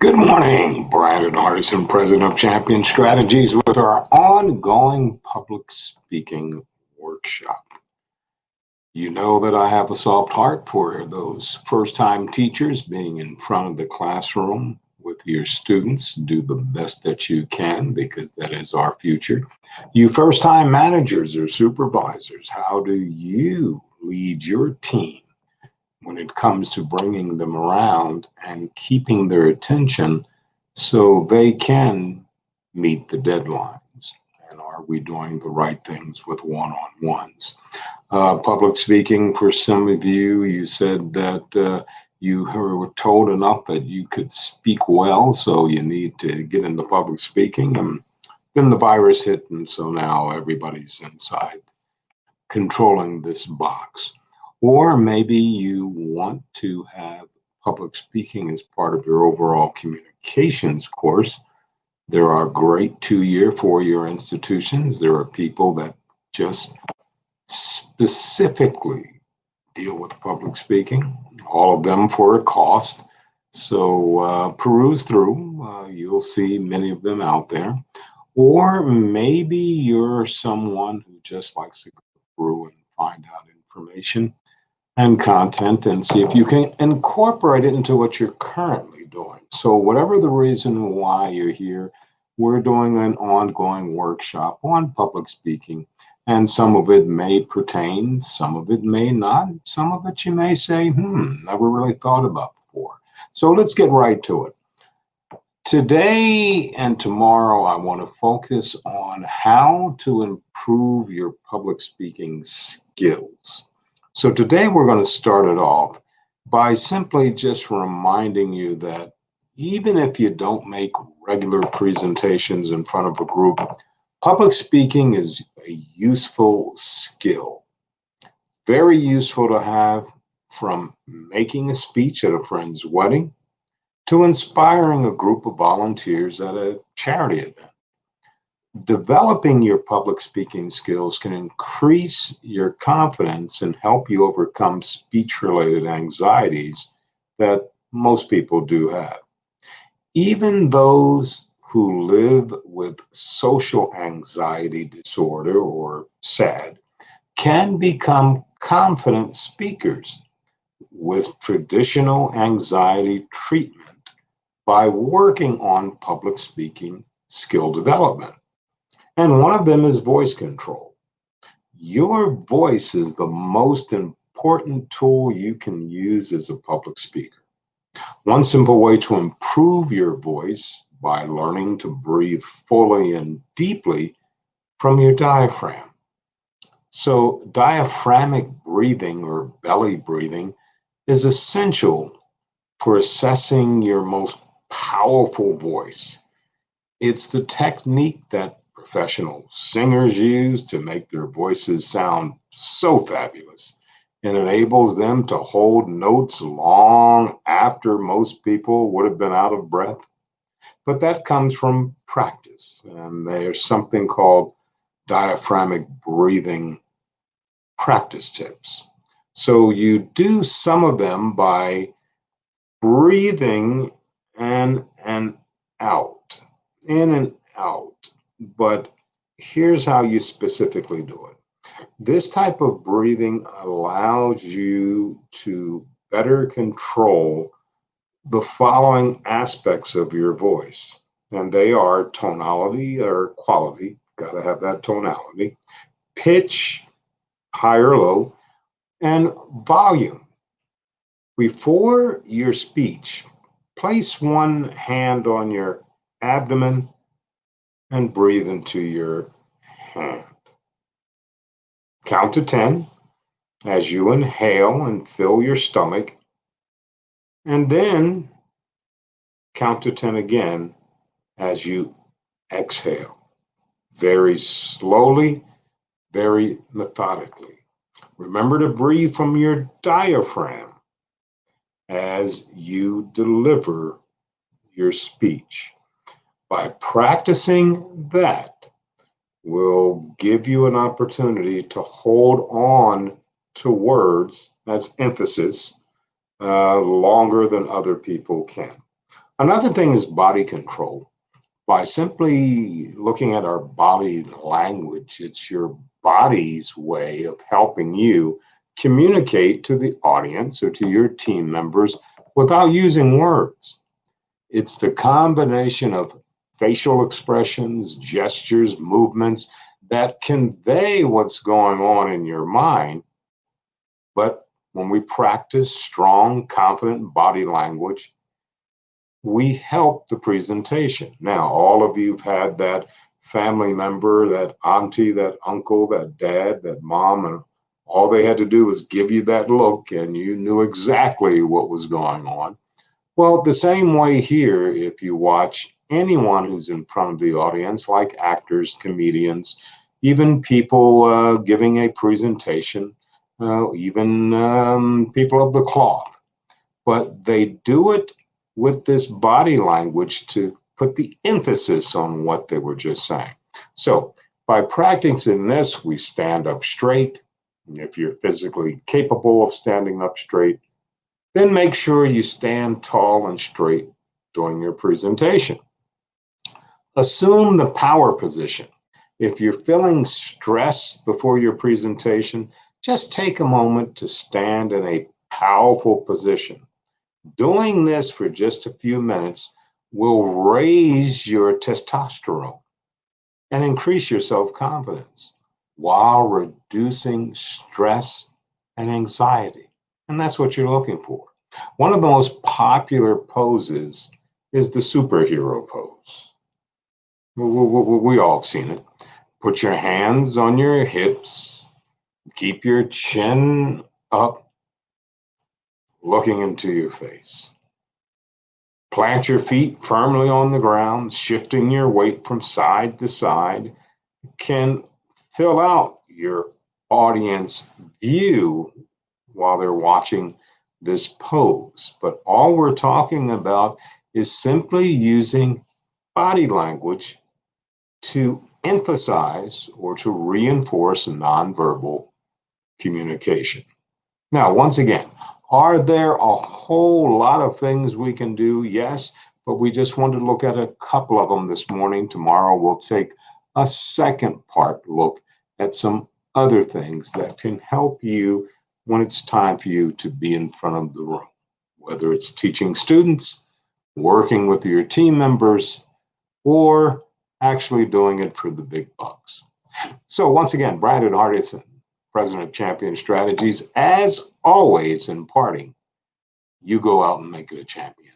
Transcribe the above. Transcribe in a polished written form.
Good morning, Brandon Artisan, President of Champion Strategies, with our ongoing public speaking workshop. You know that I have a soft heart for those first time teachers being in front of the classroom with your students. Do the best that you can because that is our future. You first time managers or supervisors, how do you lead your team when it comes to bringing them around and keeping their attention so they can meet the deadlines? And are we doing the right things with one-on-ones? Public speaking, for some of you, you said that you were told enough that you could speak well, so you need to get into public speaking. And then the virus hit, and so now everybody's inside controlling this box. Or maybe you want to have public speaking as part of your overall communications course. There are great 2-year, 4-year institutions. There are people that just specifically deal with public speaking, all of them for a cost. So peruse through, you'll see many of them out there. Or maybe you're someone who just likes to go through and find out information and content and see if you can incorporate it into what you're currently doing. So, whatever the reason why you're here, we're doing an ongoing workshop on public speaking. And some of it may pertain, some of it may not, some of it you may say, never really thought about before. So, let's get right to it. Today and tomorrow, I want to focus on how to improve your public speaking skills. So today we're going to start it off by simply just reminding you that even if you don't make regular presentations in front of a group, public speaking is a useful skill. Very useful to have, from making a speech at a friend's wedding to inspiring a group of volunteers at a charity event. Developing your public speaking skills can increase your confidence and help you overcome speech related anxieties that most people do have. Even those who live with social anxiety disorder or SAD can become confident speakers with traditional anxiety treatment by working on public speaking skill development. And one of them is voice control. Your voice is the most important tool you can use as a public speaker. One simple way to improve your voice by learning to breathe fully and deeply from your diaphragm. So, diaphragmatic breathing or belly breathing is essential for assessing your most powerful voice. It's the technique that professional singers use to make their voices sound so fabulous. It enables them to hold notes long after most people would have been out of breath. But that comes from practice. And there's something called diaphragmatic breathing practice tips. So you do some of them by breathing in and out, in and out. But here's how you specifically do it. This type of breathing allows you to better control the following aspects of your voice. And they are tonality or quality, got to have that tonality, pitch, high or low, and volume. Before your speech, place one hand on your abdomen and breathe into your hand. Count to 10 as you inhale and fill your stomach, and then count to 10 again as you exhale. Very slowly, very methodically. Remember to breathe from your diaphragm as you deliver your speech. By practicing that, will give you an opportunity to hold on to words as emphasis longer than other people can. Another thing is body control. By simply looking at our body language, it's your body's way of helping you communicate to the audience or to your team members without using words. It's the combination of facial expressions, gestures, movements that convey what's going on in your mind. But when we practice strong, confident body language, we help the presentation. Now, all of you've had that family member, that auntie, that uncle, that dad, that mom, and all they had to do was give you that look and you knew exactly what was going on. Well, the same way here, if you watch anyone who's in front of the audience, like actors, comedians, even people giving a presentation, even people of the cloth, but they do it with this body language to put the emphasis on what they were just saying. So by practicing this, we stand up straight. If you're physically capable of standing up straight, then make sure you stand tall and straight during your presentation. Assume the power position. If you're feeling stressed before your presentation, just take a moment to stand in a powerful position. Doing this for just a few minutes will raise your testosterone and increase your self-confidence while reducing stress and anxiety. And that's what you're looking for. One of the most popular poses is the superhero pose. We all have seen it. Put your hands on your hips, keep your chin up, looking into your face. Plant your feet firmly on the ground, shifting your weight from side to side can fill out your audience view while they're watching this pose. But all we're talking about is simply using body language to emphasize or to reinforce nonverbal communication. Now, once again, are there a whole lot of things we can do? Yes, but we just wanted to look at a couple of them this morning. Tomorrow we'll take a second part look at some other things that can help you when it's time for you to be in front of the room, whether it's teaching students, working with your team members, or actually doing it for the big bucks. So once again, Brandon Hardison, President of Champion Strategies, as always, imparting, you go out and make it a champion.